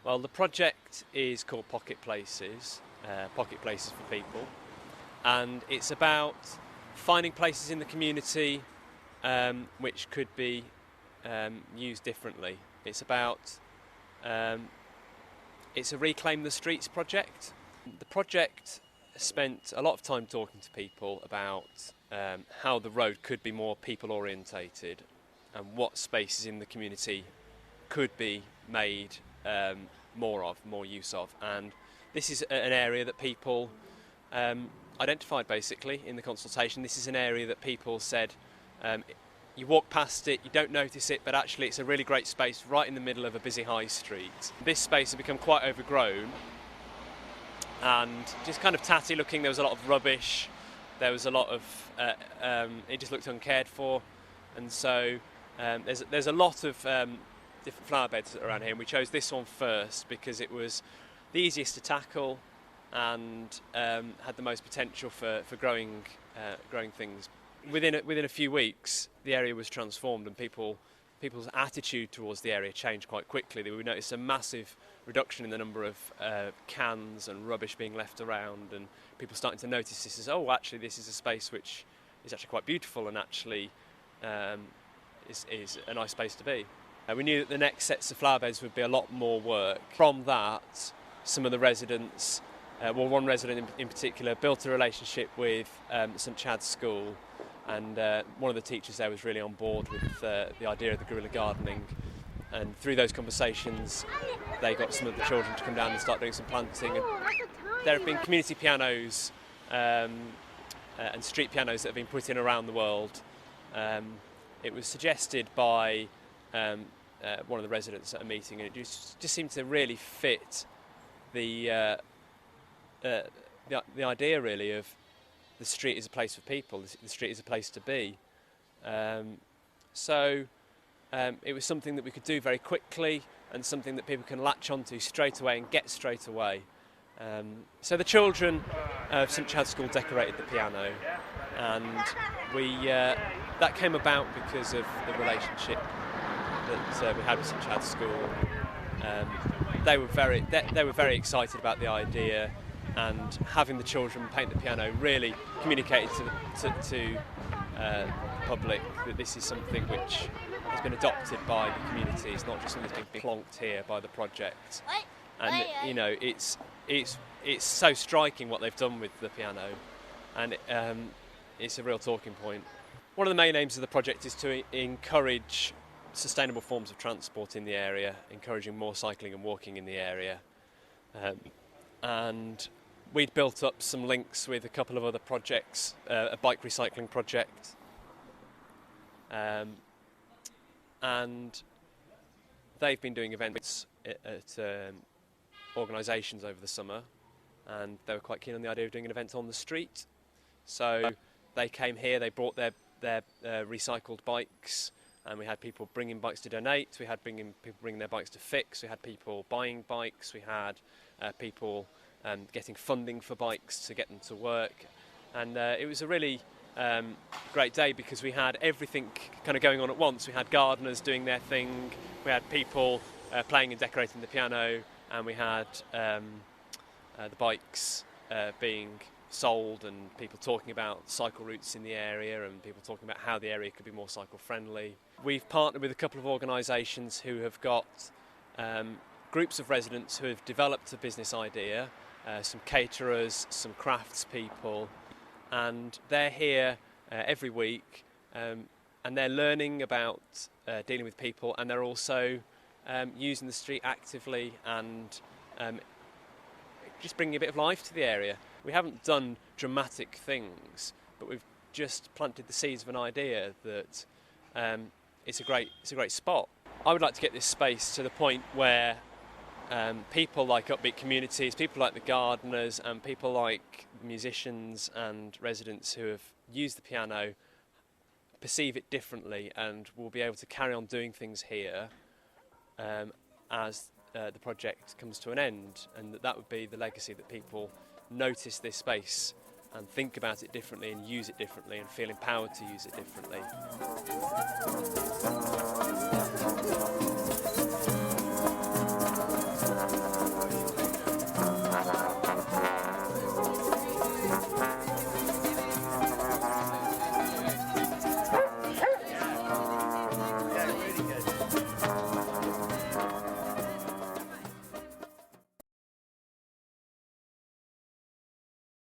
Well, the project is called Pocket Places for People, and it's about finding places in the community which could be used differently. It's a Reclaim the Streets project. The project spent a lot of time talking to people about how the road could be more people orientated and what spaces in the community could be made more use of. And this is an area that people identified basically in the consultation. This is an area that people said you walk past it, you don't notice it, but actually it's a really great space right in the middle of a busy high street. This space had become quite overgrown and just kind of tatty looking. There was a lot of rubbish, there was a lot of it just looked uncared for, and so there's a lot of different flower beds around here, and we chose this one first because it was the easiest to tackle and had the most potential for growing things. Within a few weeks, the area was transformed, and people's attitude towards the area changed quite quickly. We noticed a massive reduction in the number of cans and rubbish being left around, and people starting to notice this as, actually this is a space which is actually quite beautiful and actually is a nice space to be. We knew that the next sets of flower beds would be a lot more work. From that, some of the residents, one resident in particular, built a relationship with St Chad's School, and one of the teachers there was really on board with the idea of the guerrilla gardening, and through those conversations they got some of the children to come down and start doing some planting. And there have been community pianos and street pianos that have been put in around the world. It was suggested by one of the residents at a meeting, and it just seemed to really fit the idea really of the street is a place for people, the street is a place to be. So it was something that we could do very quickly and something that people can latch onto straight away and get straight away. So the children of St Chad's School decorated the piano, and that came about because of the relationship that we had with St Chad's School. They were very excited about the idea, and having the children paint the piano really communicated to the public that this is something which has been adopted by the community. It's not just something that's been plonked here by the project. And it's so striking what they've done with the piano, and it's a real talking point. One of the main aims of the project is to encourage sustainable forms of transport in the area, encouraging more cycling and walking in the area. And we'd built up some links with a couple of other projects, a bike recycling project, and they've been doing events at organisations over the summer, and they were quite keen on the idea of doing an event on the street. So they came here, they brought their recycled bikes, and we had people bringing bikes to donate, we had people bringing their bikes to fix, we had people buying bikes, we had people getting funding for bikes to get them to work. And it was a really great day because we had everything kind of going on at once. We had gardeners doing their thing, we had people playing and decorating the piano, and we had the bikes being sold, and people talking about cycle routes in the area, and people talking about how the area could be more cycle friendly. We've partnered with a couple of organisations who have got groups of residents who have developed a business idea, some caterers, some crafts people, and they're here every week, and they're learning about dealing with people, and they're also using the street actively and just bringing a bit of life to the area. We haven't done dramatic things, but we've just planted the seeds of an idea that it's a great spot. I would like to get this space to the point where people like upbeat communities, people like the gardeners, and people like musicians and residents who have used the piano perceive it differently, and will be able to carry on doing things here as the project comes to an end, and that would be the legacy, that people notice this space and think about it differently and use it differently and feel empowered to use it differently.